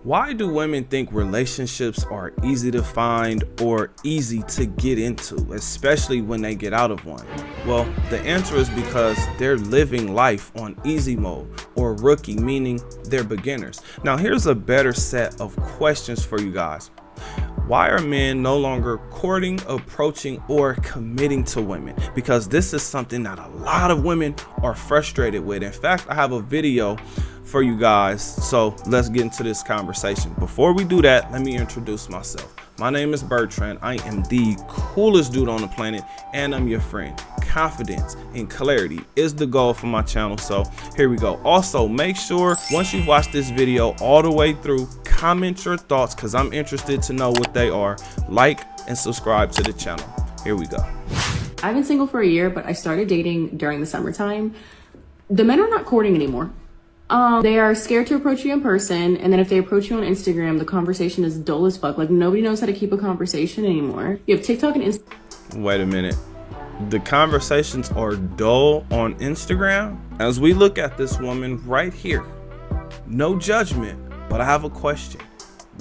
Why do women think relationships are easy to find or easy to get into, especially when they get out of one? Well, the answer is because they're living life on easy mode, or rookie, meaning they're beginners. Now, here's a better set of questions for you guys. Why are men no longer courting, approaching, or committing to women? Because this is something that a lot of women are frustrated with. In fact, I have a video for you guys, so let's get into this conversation. Before we do that, let me introduce myself. My name is Bertrand. I am the coolest dude on the planet, and I'm your friend. Confidence and clarity is the goal for my channel, so here we go. Also, make sure once you've watched this video all the way through, comment your thoughts because I'm interested to know what they are. Like and subscribe to the channel. Here we go. I've been single for a year, but I started dating during the summertime. The men are not courting anymore. They are scared to approach you in person, and then if they approach you on Instagram, the conversation is dull as fuck. Like, nobody knows how to keep a conversation anymore. You have TikTok and Instagram. Wait a minute. The conversations are dull on Instagram? As we look at this woman right here, no judgment, but I have a question.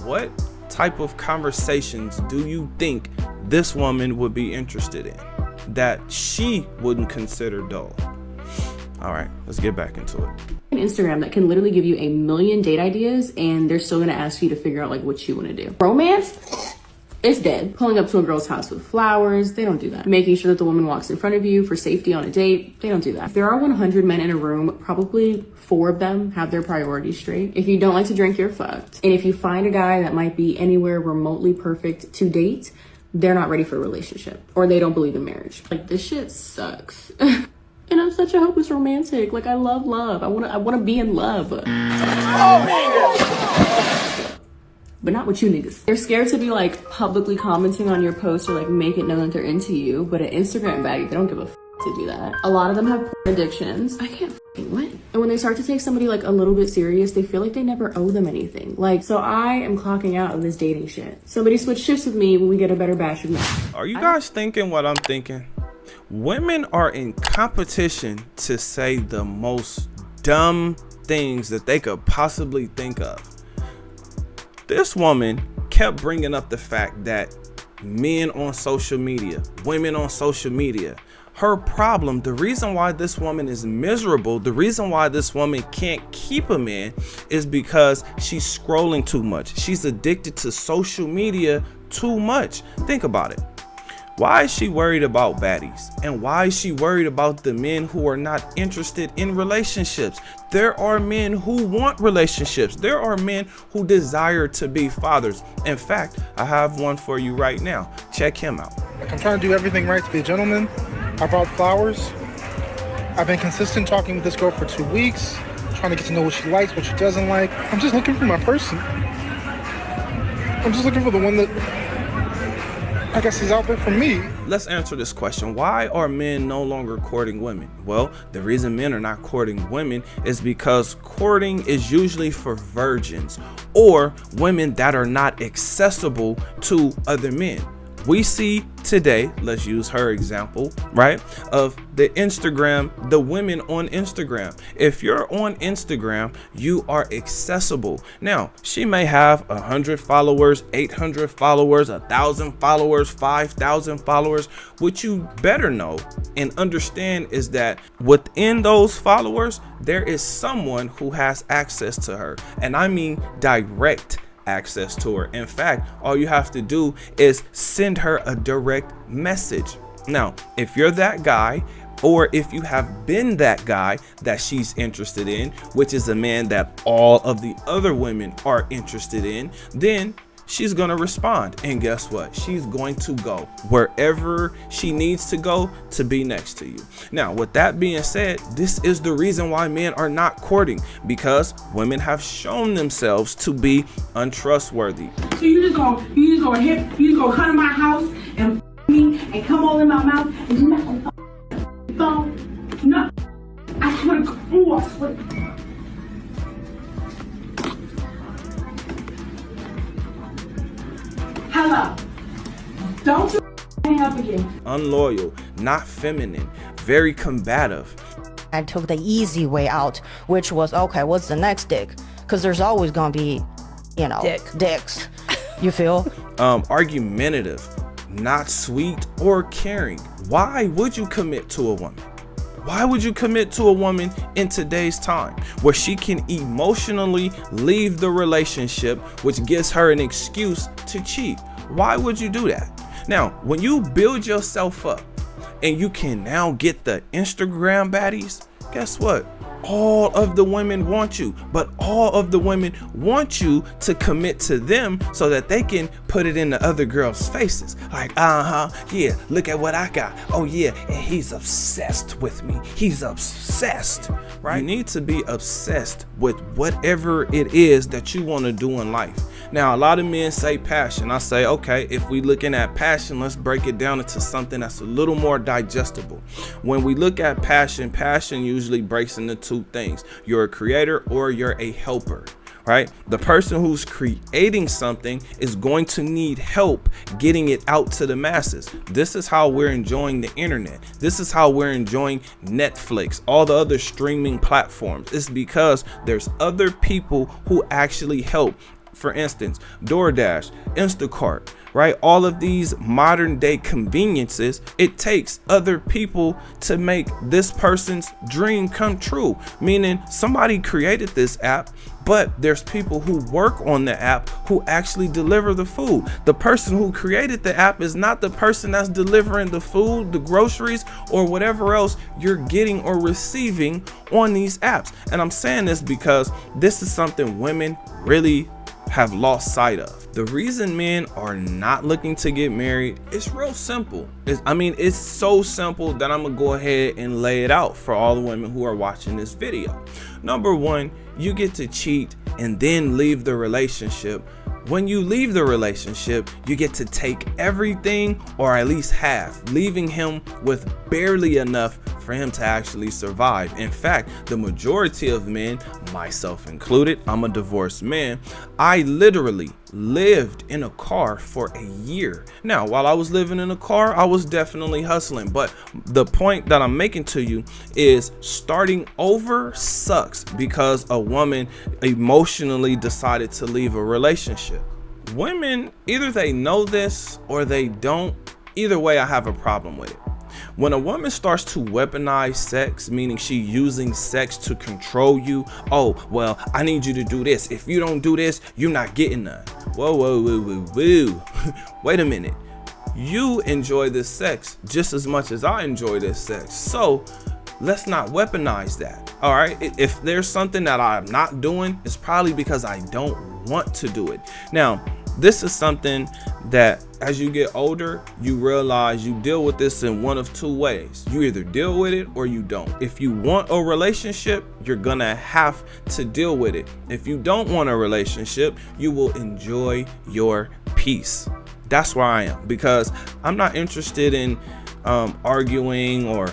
What type of conversations do you think this woman would be interested in that she wouldn't consider dull? All right, let's get back into it. Instagram that can literally give you a million date ideas, and they're still gonna ask you to figure out like what you want to do. Romance, it's dead. Pulling up to a girl's house with flowers, they don't do that. Making sure that the woman walks in front of you for safety on a date, they don't do that. If there are 100 men in a room, probably 4 of them have their priorities straight. If you don't like to drink, you're fucked. And if you find a guy that might be anywhere remotely perfect to date, they're not ready for a relationship, or they don't believe in marriage. Like, this shit sucks. And I'm such a hopeless romantic. Like, I love love. I wanna be in love. But not with you niggas. They're scared to be like publicly commenting on your post or like make it known that they're into you. But an Instagram bag, they don't give a to do that. A lot of them have porn addictions. I can't win. And when they start to take somebody like a little bit serious, they feel like they never owe them anything. Like, so I am clocking out of this dating shit. Somebody switch shifts with me when we get a better batch of men. Are you guys thinking what I'm thinking? Women are in competition to say the most dumb things that they could possibly think of. This woman kept bringing up the fact that men on social media, women on social media, her problem, the reason why this woman is miserable, the reason why this woman can't keep a man is because she's scrolling too much. She's addicted to social media too much. Think about it. Why is she worried about baddies? And why is she worried about the men who are not interested in relationships? There are men who want relationships. There are men who desire to be fathers. In fact, I have one for you right now. Check him out. I'm trying to do everything right to be a gentleman. I brought flowers. I've been consistent talking with this girl for 2 weeks, trying to get to know what she likes, what she doesn't like. I'm just looking for my person. I'm just looking for the one that I guess is out there for me. Let's answer this question. Why are men no longer courting women? Well, the reason men are not courting women is because courting is usually for virgins or women that are not accessible to other men. We see today, let's use her example, right, of the women on Instagram. If you're on Instagram, you are accessible. Now, she may have 100 followers, 800 followers, 1,000 followers, 5,000 followers. What you better know and understand is that within those followers, there is someone who has access to her. And I mean direct access to her. In fact, all you have to do is send her a direct message. Now, if you're that guy, or if you have been that guy that she's interested in, which is a man that all of the other women are interested in, then she's going to respond. And guess what? She's going to go wherever she needs to go to be next to you. Now, with that being said, this is the reason why men are not courting, because women have shown themselves to be untrustworthy. So you just gonna come to my house and me and come all in my mouth and you're not gonna phone? No. I swear to God. Ooh, I swear to God. Hello. Don't you hang up again. Unloyal, not feminine, very combative. I took the easy way out, which was, okay, what's the next dick? Because there's always gonna be dicks. You feel? Argumentative, not sweet or caring. Why would you commit to a woman? Why would you commit to a woman in today's time where she can emotionally leave the relationship, which gives her an excuse to cheat? Why would you do that? Now, when you build yourself up and you can now get the Instagram baddies, guess what? All of the women want you, but all of the women want you to commit to them so that they can put it in the other girls' faces. Like, yeah, look at what I got. Oh yeah, and he's obsessed with me. He's obsessed, right? You need to be obsessed with whatever it is that you want to do in life. Now, a lot of men say passion. I say, okay, if we looking at passion, let's break it down into something that's a little more digestible. When we look at passion, passion usually breaks into two things. You're a creator or you're a helper, right? The person who's creating something is going to need help getting it out to the masses. This is how we're enjoying the internet. This is how we're enjoying Netflix, all the other streaming platforms. It's because there's other people who actually help. For instance, DoorDash, Instacart, right? All of these modern day conveniences, it takes other people to make this person's dream come true. Meaning somebody created this app, but there's people who work on the app who actually deliver the food. The person who created the app is not the person that's delivering the food, the groceries, or whatever else you're getting or receiving on these apps. And I'm saying this because this is something women really have lost sight of. The reason men are not looking to get married is real simple. It's so simple that I'm gonna go ahead and lay it out for all the women who are watching this video. Number one, you get to cheat and then leave the relationship. When you leave the relationship, you get to take everything or at least half, leaving him with barely enough for him to actually survive. In fact, the majority of men, myself included, I'm a divorced man, I literally lived in a car for a year. Now, while I was living in a car, I was definitely hustling, but the point that I'm making to you is starting over sucks because a woman emotionally decided to leave a relationship. Women, either they know this or they don't. Either way, I have a problem with it. When a woman starts to weaponize sex, meaning she using sex to control you, oh, well, I need you to do this. If you don't do this, you're not getting none. Whoa. Wait a minute. You enjoy this sex just as much as I enjoy this sex. So let's not weaponize that. All right. If there's something that I'm not doing, it's probably because I don't want to do it. Now, this is something that as you get older, you realize you deal with this in one of two ways. You either deal with it or you don't. If you want a relationship, you're gonna have to deal with it. If you don't want a relationship, you will enjoy your peace. That's where I am, because I'm not interested in arguing or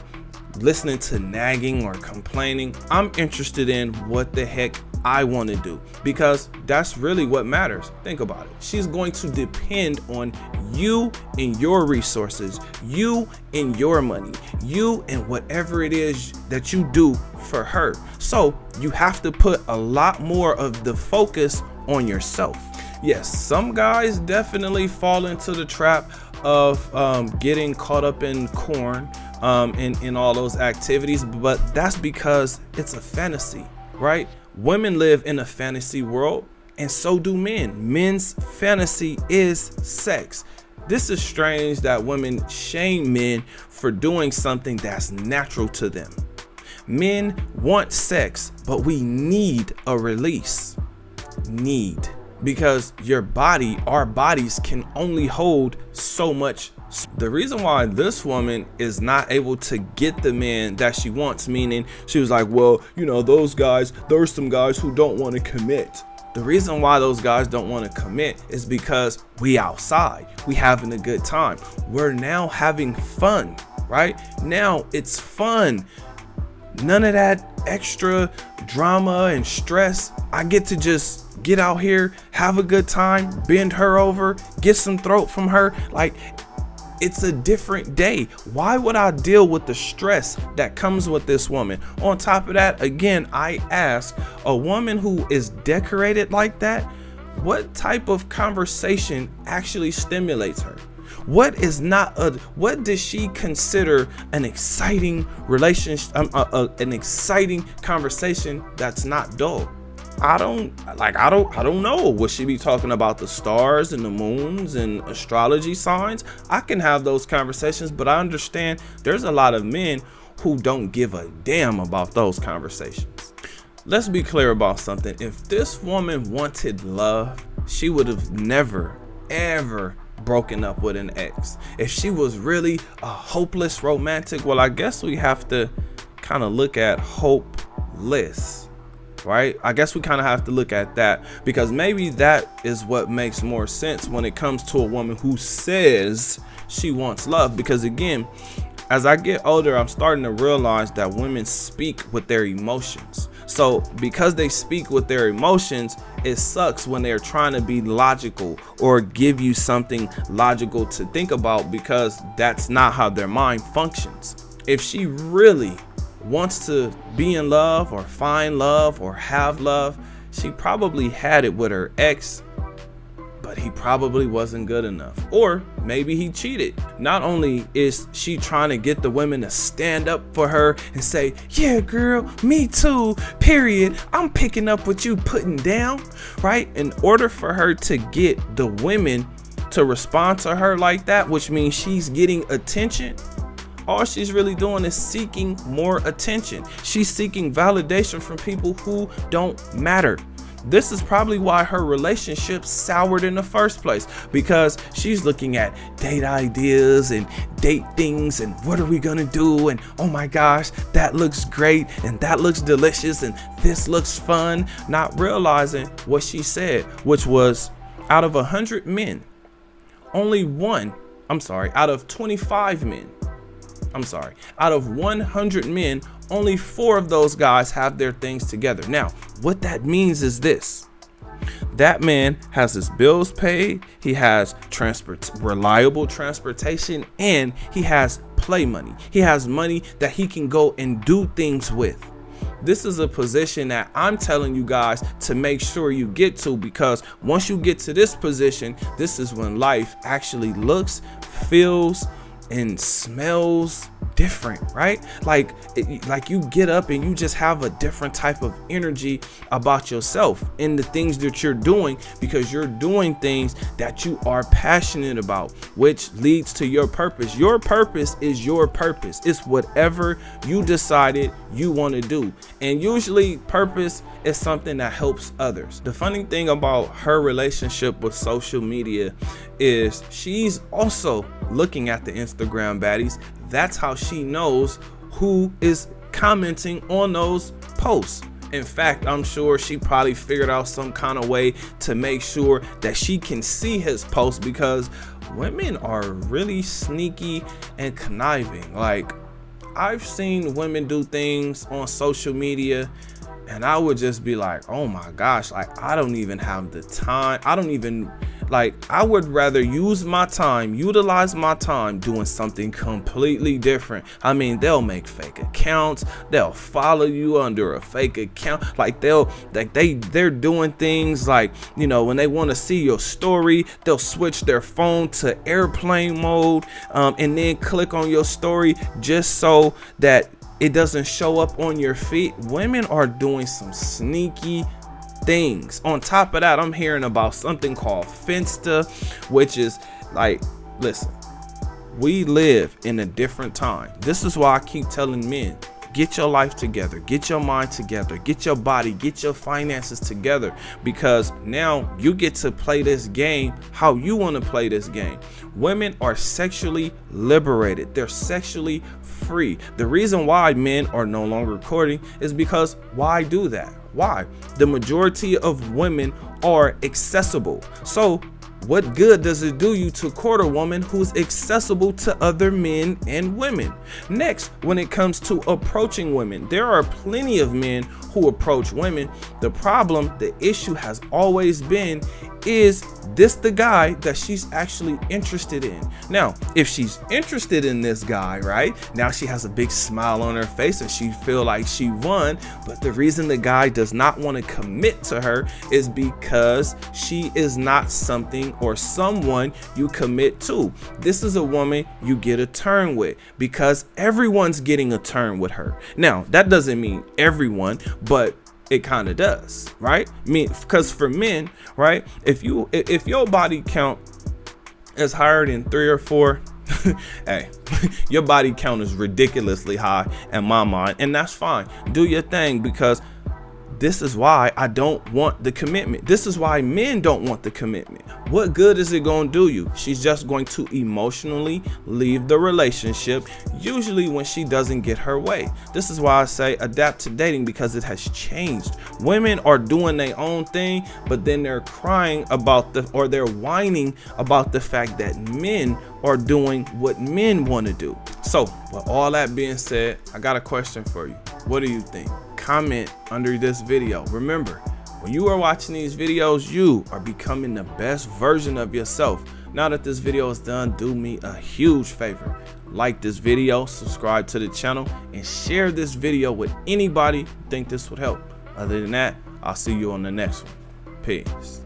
listening to nagging or complaining. I'm interested in what the heck I want to do, because that's really what matters. Think about it. She's going to depend on you and your resources, you and your money, you and whatever it is that you do for her. So you have to put a lot more of the focus on yourself. Yes, some guys definitely fall into the trap of getting caught up in corn in all those activities, but that's because it's a fantasy, right? Women live in a fantasy world, and so do men. Men's fantasy is sex. This is strange that women shame men for doing something that's natural to them. Men want sex, but we need a release. Because our bodies can only hold so much. The reason why this woman is not able to get the man that she wants, meaning she was like, well, those guys, there's some guys who don't want to commit. The reason why those guys don't want to commit is because we outside, we having a good time. We're now having fun, right? Now it's fun. None of that extra drama and stress. I get to just get out here, have a good time, bend her over, get some throat from her. Like, it's a different day. Why would I deal with the stress that comes with this woman? On top of that, again, I ask, a woman who is decorated like that, What type of conversation actually stimulates her? What does she consider an exciting relationship, an exciting conversation that's not dull? I don't know. Would she be talking about the stars and the moons and astrology signs? I can have those conversations, but I understand there's a lot of men who don't give a damn about those conversations. Let's be clear about something. If this woman wanted love, she would have never, ever broken up with an ex. If she was really a hopeless romantic, well, I guess we have to kind of look at hopeless, right? I guess we kind of have to look at that, because maybe that is what makes more sense when it comes to a woman who says she wants love. Because again, as I get older, I'm starting to realize that women speak with their emotions. So because they speak with their emotions, it sucks when they're trying to be logical or give you something logical to think about, because that's not how their mind functions. If she really wants to be in love or find love or have love, she probably had it with her ex, but he probably wasn't good enough, or maybe he cheated. Not only is she trying to get the women to stand up for her and say, yeah, girl, me too, period, I'm picking up what you putting down, right? In order for her to get the women to respond to her like that, which means she's getting attention, all she's really doing is seeking more attention. She's seeking validation from people who don't matter. This is probably why her relationship soured in the first place, because she's looking at date ideas and date things and what are we gonna do, and oh my gosh, that looks great and that looks delicious and this looks fun, not realizing what she said, which was out of 100 men, out of 25 men, out of 100 men, only 4 of those guys have their things together. Now, what that means is this: that man has his bills paid, he has reliable transportation, and he has play money. He has money that he can go and do things with. This is a position that I'm telling you guys to make sure you get to, because once you get to this position, this is when life actually looks, feels, and smells different, right? Like you get up and you just have a different type of energy about yourself in the things that you're doing, because you're doing things that you are passionate about, which leads to your purpose. Your purpose is your purpose. It's whatever you decided you want to do, and usually purpose is something that helps others. The funny thing about her relationship with social media is she's also looking at the Instagram baddies. That's how she knows who is commenting on those posts. In fact, I'm sure she probably figured out some kind of way to make sure that she can see his posts, because women are really sneaky and conniving. Like, I've seen women do things on social media and I would just be like, oh my gosh, like I don't even have the time. I would rather utilize my time doing something completely different. I mean, they'll make fake accounts, they'll follow you under a fake account, they're doing things like, you know, when they want to see your story, they'll switch their phone to airplane mode, and then click on your story just so that it doesn't show up on your feed. Women are doing some sneaky things. On top of that, I'm hearing about something called Finsta, which is like, listen, we live in a different time. This is why I keep telling men, get your life together, get your mind together, get your body, get your finances together, because now you get to play this game how you want to play this game. Women are sexually liberated. They're sexually free. The reason why men are no longer courting is because why do that? Why? The majority of women are accessible. So What good does it do you to court a woman who's accessible to other men and women? Next, when it comes to approaching women, there are plenty of men who approach women. The problem, the issue has always been, is this the guy that she's actually interested in? Now, if she's interested in this guy, right, now she has a big smile on her face and she feel like she won. But the reason the guy does not want to commit to her is because she is not something or someone you commit to. This is a woman you get a turn with, because everyone's getting a turn with her. Now, that doesn't mean everyone, but it kind of does, right? I mean, because for men, right, if your body count is higher than 3 or 4, hey, your body count is ridiculously high in my mind, and that's fine. Do your thing, because this is why I don't want the commitment. This is why men don't want the commitment. What good is it going to do you? She's just going to emotionally leave the relationship, usually when she doesn't get her way. This is why I say adapt to dating, because it has changed. Women are doing their own thing, but then they're crying about they're whining about the fact that men are doing what men want to do. So with all that being said, I got a question for you. What do you think? Comment under this video. Remember, when you are watching these videos, you are becoming the best version of yourself. Now that this video is done, do me a huge favor. Like this video, subscribe to the channel, and share this video with anybody who think this would help. Other than that, I'll see you on the next one. Peace.